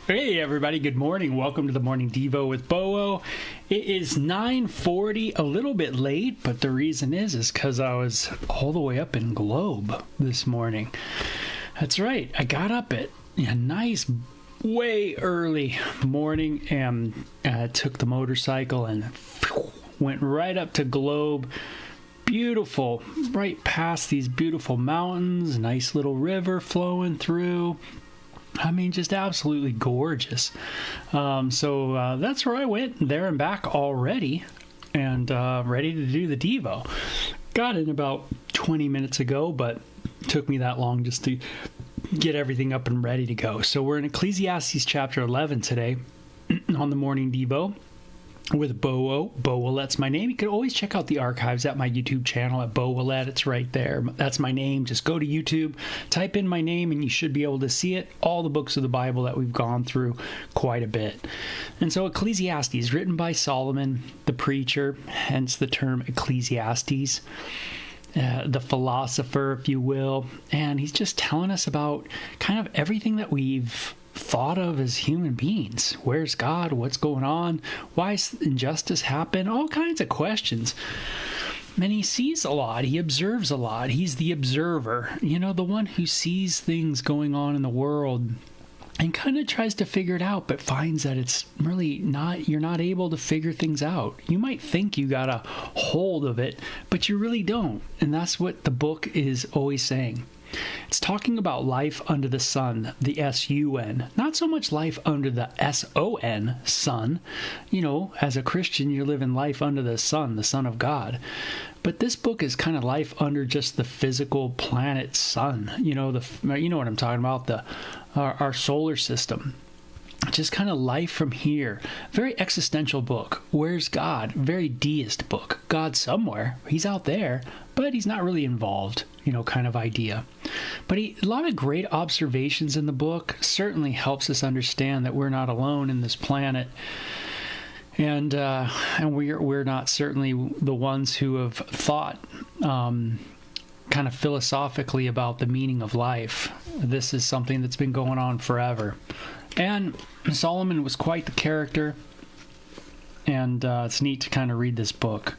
Hey everybody, good morning. Welcome to the Morning Devo with Bo. It is 9:40, a little bit late, but the reason is because I was all the way up in Globe this morning. That's right, I got up at a nice, way early morning and took the motorcycle and went right up to Globe. beautiful, right past these beautiful mountains, nice little river flowing through. I mean, just absolutely gorgeous. So that's where I went, there and back already, and ready to do the Devo. Got in about 20 minutes ago, but took me that long just to get everything up and ready to go. So we're in Ecclesiastes chapter 11 today on the Morning Devo with Bo Willette's my name. You can always check out the archives at my YouTube channel at Bo Willette. It's right there. That's my name. Just go to YouTube, type in my name, and you should be able to see it. All the books of the Bible that we've gone through quite a bit. And so Ecclesiastes, written by Solomon, the preacher, hence the term Ecclesiastes, the philosopher, if you will. And he's just telling us about kind of everything that we've thought of as human beings. Where's God? What's going on? Why does injustice happen? All kinds of questions. And he sees a lot. He observes a lot. He's the observer, the one who sees things going on in the world and kind of tries to figure it out, but finds that it's really not, you're not able to figure things out. You might think you got a hold of it, but you really don't. And that's what the book is always saying. It's talking about life under the sun, the S-U-N, not so much life under the S-O-N, sun. As a Christian, you're living life under the Son of God. But this book is kind of life under just the physical planet sun. You know what I'm talking about, our solar system. Just kind of life from here. Very existential book. Where's God? Very deist book. God's somewhere. He's out there, but he's not really involved, kind of idea. But a lot of great observations in the book. Certainly helps us understand that we're not alone in this planet. And we're not certainly the ones who have thought kind of philosophically about the meaning of life. This is something that's been going on forever. And Solomon was quite the character, and it's neat to kind of read this book.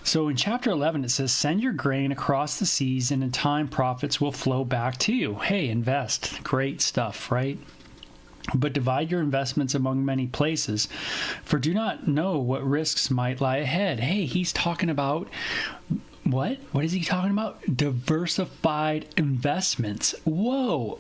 So in chapter 11, it says, "Send your grain across the seas, and in time profits will flow back to you." Hey, invest. Great stuff, right? "But divide your investments among many places, for do not know what risks might lie ahead." Hey, he's talking about what? What is he talking about? Diversified investments. Whoa.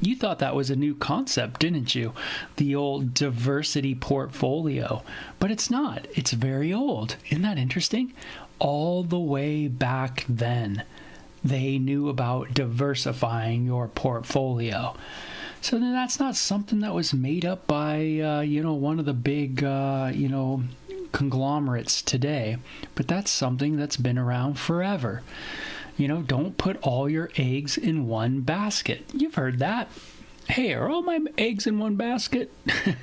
You thought that was a new concept, didn't you? The old diversity portfolio. But it's not. It's very old. Isn't that interesting? All the way back then, they knew about diversifying your portfolio. So then that's not something that was made up by, one of the big, conglomerates today. But that's something that's been around forever. Don't put all your eggs in one basket. You've heard that. Hey, are all my eggs in one basket?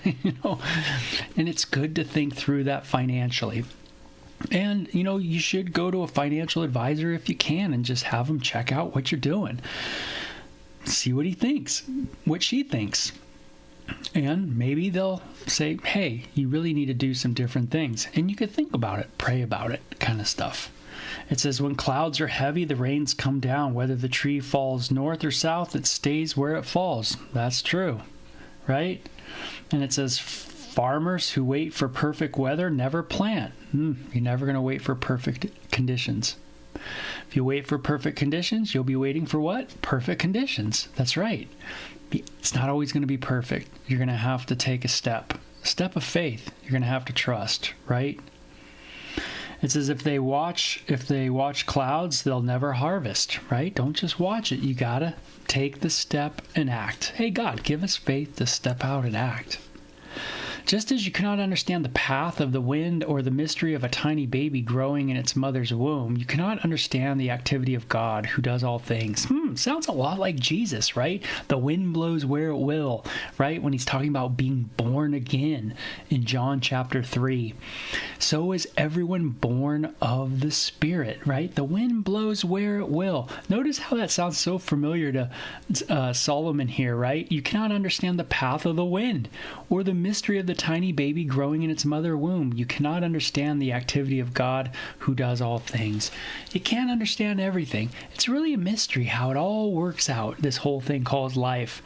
And it's good to think through that financially. And, you should go to a financial advisor if you can and just have them check out what you're doing. See what he thinks, what she thinks. And maybe they'll say, hey, you really need to do some different things. And you could think about it, pray about it, kind of stuff. It says, "When clouds are heavy, the rains come down. Whether the tree falls north or south, it stays where it falls." That's true, right? And it says, "Farmers who wait for perfect weather never plant." You're never going to wait for perfect conditions. If you wait for perfect conditions, you'll be waiting for what? Perfect conditions. That's right. It's not always going to be perfect. You're going to have to take a step of faith. You're going to have to trust, right? It says if they watch clouds, they'll never harvest, right? Don't just watch it. You got to take the step and act. Hey, God, give us faith to step out and act. Just as you cannot understand the path of the wind or the mystery of a tiny baby growing in its mother's womb, you cannot understand the activity of God who does all things. Sounds a lot like Jesus, right? The wind blows where it will, right? When he's talking about being born again in John chapter 3. So is everyone born of the Spirit, right? The wind blows where it will. Notice how that sounds so familiar to Solomon here, right? You cannot understand the path of the wind or the mystery of the tiny baby growing in its mother womb. You cannot understand the activity of God who does all things. You can't understand everything. It's really a mystery how it all works out, this whole thing called life.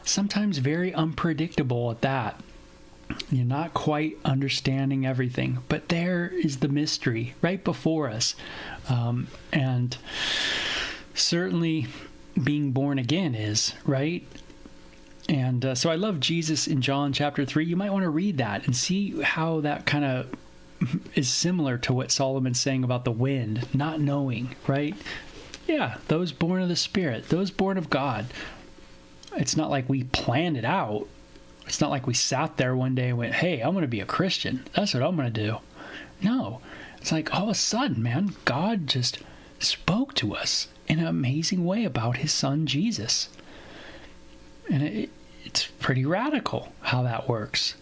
Sometimes very unpredictable at that. You're not quite understanding everything, but there is the mystery right before us. And certainly being born again is, right? And so I love Jesus in John chapter 3. You might want to read that and see how that kind of is similar to what Solomon's saying about the wind, not knowing, right? Yeah, those born of the Spirit, those born of God. It's not like we planned it out. It's not like we sat there one day and went, hey, I'm going to be a Christian. That's what I'm going to do. No, it's like all of a sudden, man, God just spoke to us in an amazing way about his son, Jesus. And it's pretty radical how that works.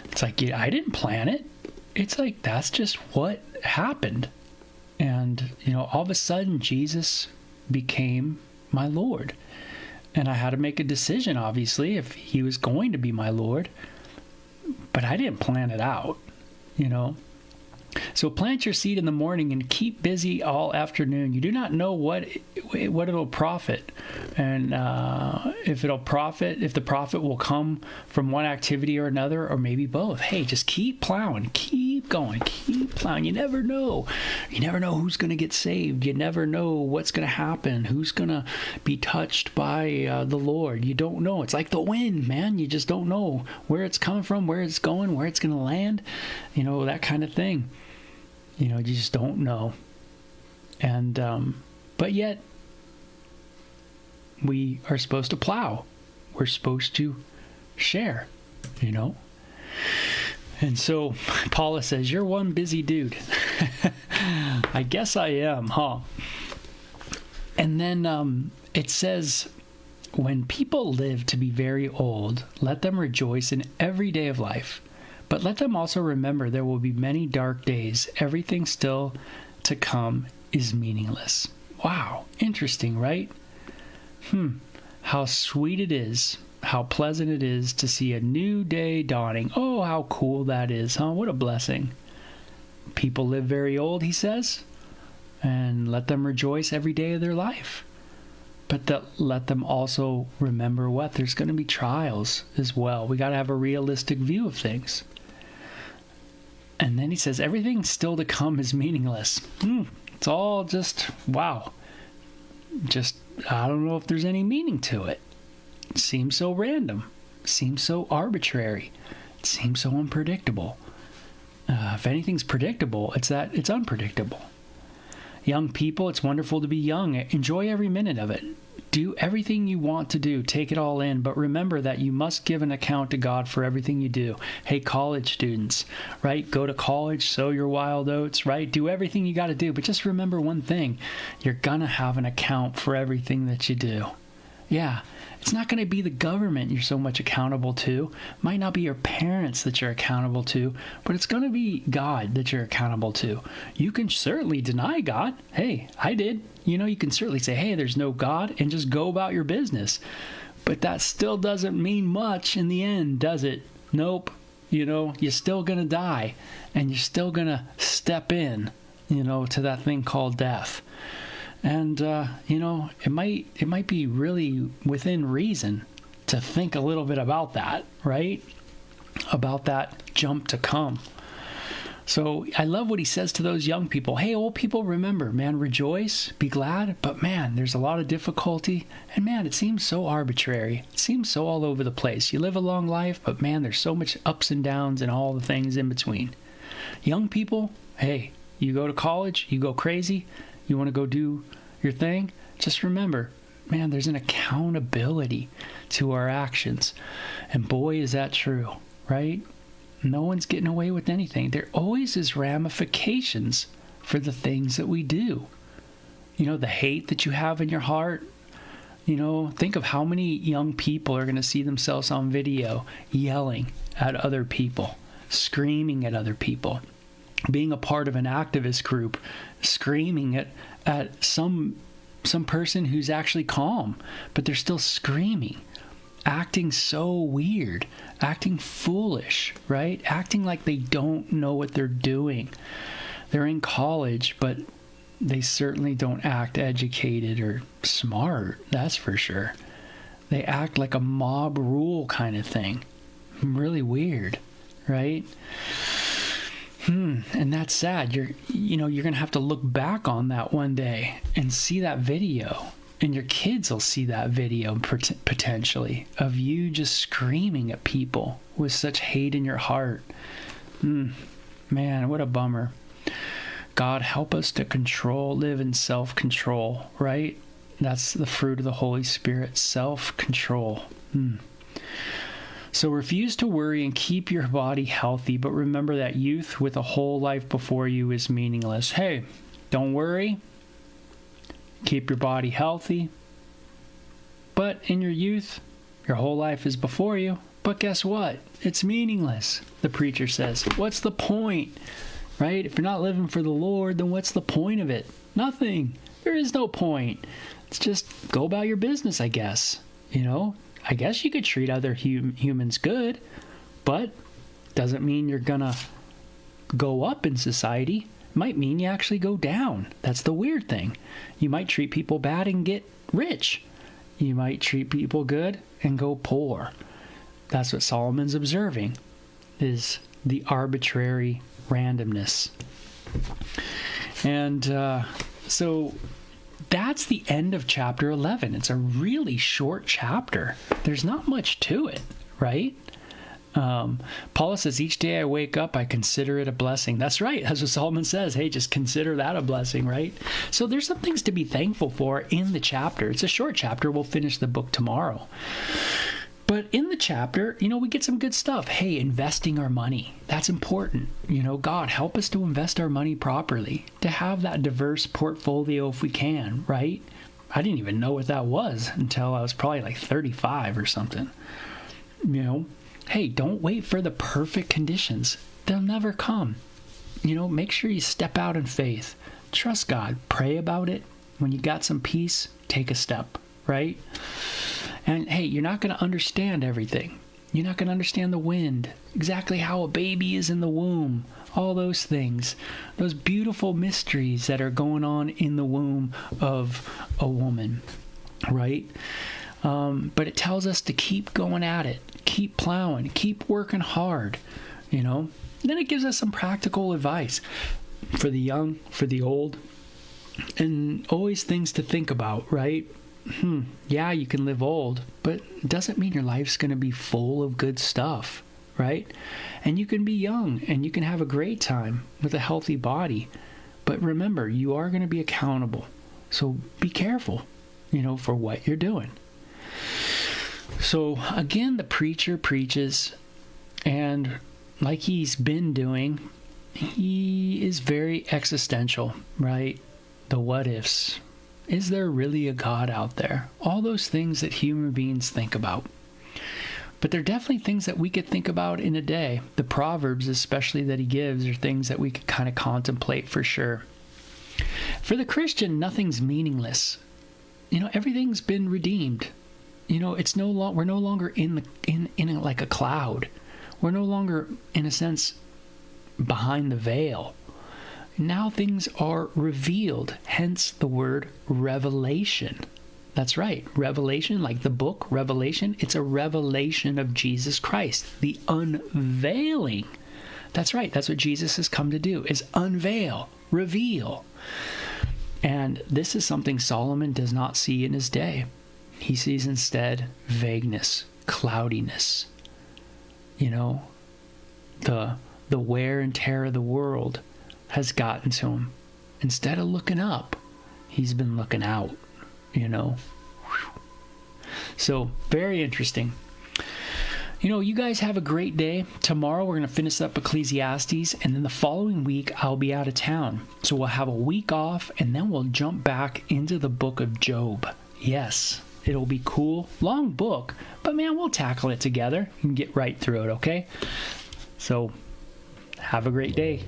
It's like, I didn't plan it. It's like, that's just what happened. And, all of a sudden, Jesus became my Lord. And I had to make a decision, obviously, if he was going to be my Lord. But I didn't plan it out, So plant your seed in the morning and keep busy all afternoon. You do not know what it'll profit. And if the profit will come from one activity or another, or maybe both. Hey, just keep plowing, keep going, keep plowing. You never know. You never know who's going to get saved. You never know what's going to happen, who's going to be touched by the Lord. You don't know. It's like the wind, man. You just don't know where it's coming from, where it's going, where it's going to land, that kind of thing. You just don't know. And, but yet, we are supposed to plow. We're supposed to share, And so, Paula says, you're one busy dude. I guess I am, huh? And then it says, when people live to be very old, let them rejoice in every day of life. But let them also remember there will be many dark days. Everything still to come is meaningless. Wow, interesting, right? How sweet it is, how pleasant it is to see a new day dawning. Oh, how cool that is, huh? What a blessing. People live very old, he says, and let them rejoice every day of their life. But let them also remember what? There's going to be trials as well. We got to have a realistic view of things. And then he says, everything still to come is meaningless. It's all just, wow. Just, I don't know if there's any meaning to it. It seems so random. It seems so arbitrary. It seems so unpredictable. If anything's predictable, it's that it's unpredictable. Young people, it's wonderful to be young. Enjoy every minute of it. Do everything you want to do. Take it all in. But remember that you must give an account to God for everything you do. Hey, college students, right? Go to college, sow your wild oats, right? Do everything you got to do. But just remember one thing. You're going to have an account for everything that you do. Yeah, it's not going to be the government you're so much accountable to. It might not be your parents that you're accountable to, but it's going to be God that you're accountable to. You can certainly deny God. Hey, I did. You can certainly say, hey, there's no God, and just go about your business. But that still doesn't mean much in the end, does it? Nope. You're still going to die, and you're still going to step in, to that thing called death. And, it might be really within reason to think a little bit about that, right? About that jump to come. So I love what he says to those young people. Hey, old people, remember, man, rejoice, be glad. But, man, there's a lot of difficulty. And, man, it seems so arbitrary. It seems so all over the place. You live a long life, but, man, there's so much ups and downs and all the things in between. Young people, hey, you go to college, you go crazy, you want to go do your thing, just remember, man, there's an accountability to our actions. And boy, is that true, right? No one's getting away with anything. There always is ramifications for the things that we do. The hate that you have in your heart. Think of how many young people are going to see themselves on video yelling at other people, screaming at other people, being a part of an activist group, screaming at some person who's actually calm, but they're still screaming, acting so weird, acting foolish, right? Acting like they don't know what they're doing. They're in college, but they certainly don't act educated or smart, that's for sure. They act like a mob rule kind of thing. Really weird. right? And that's sad. You're going to have to look back on that one day and see that video. And your kids will see that video potentially of you just screaming at people with such hate in your heart. Man, what a bummer. God, help us to live in self-control, right? That's the fruit of the Holy Spirit, self-control. So refuse to worry and keep your body healthy, but remember that youth with a whole life before you is meaningless. Hey, don't worry. Keep your body healthy. But in your youth, your whole life is before you. But guess what? It's meaningless, the preacher says. What's the point? Right? If you're not living for the Lord, then what's the point of it? Nothing. There is no point. It's just go about your business, I guess. I guess you could treat other humans good, but doesn't mean you're gonna go up in society. Might mean you actually go down. That's the weird thing. You might treat people bad and get rich. You might treat people good and go poor. That's what Solomon's observing, is the arbitrary randomness. And so that's the end of chapter 11. It's a really short chapter. There's not much to it, right? Paul says, each day I wake up, I consider it a blessing. That's right. That's what Solomon says. Hey, just consider that a blessing, right? So there's some things to be thankful for in the chapter. It's a short chapter. We'll finish the book tomorrow. But in the chapter, we get some good stuff. Hey, investing our money. That's important. God, help us to invest our money properly, to have that diverse portfolio if we can, right? I didn't even know what that was until I was probably like 35 or something. Hey, don't wait for the perfect conditions. They'll never come. Make sure you step out in faith. Trust God. Pray about it. When you got some peace, take a step, right? And hey, you're not going to understand everything. You're not going to understand the wind, exactly how a baby is in the womb, all those things, those beautiful mysteries that are going on in the womb of a woman, right? But it tells us to keep going at it, keep plowing, keep working hard, Then it gives us some practical advice for the young, for the old, and always things to think about, right? Yeah, you can live old, but it doesn't mean your life's going to be full of good stuff, right? And you can be young and you can have a great time with a healthy body. But remember, you are going to be accountable. So be careful, for what you're doing. So again, the preacher preaches, and like he's been doing, he is very existential, right? The what ifs. Is there really a God out there? All those things that human beings think about. But they're definitely things that we could think about in a day. The Proverbs, especially, that he gives, are things that we could kind of contemplate for sure. For the Christian, nothing's meaningless. Everything's been redeemed. It's we're no longer in like a cloud. We're no longer, in a sense, behind the veil. Now things are revealed, hence the word revelation. That's right. Revelation, like the book Revelation, it's a revelation of Jesus Christ, the unveiling. That's right. That's what Jesus has come to do, is unveil, reveal. And this is something Solomon does not see in his day. He sees instead vagueness, cloudiness. The wear and tear of the world has gotten to him. Instead of looking up, he's been looking out, So, very interesting. You guys have a great day. Tomorrow we're going to finish up Ecclesiastes, and then the following week I'll be out of town. So we'll have a week off, and then we'll jump back into the book of Job. Yes, it'll be cool. Long book, but man, we'll tackle it together and get right through it, okay? So, have a great day.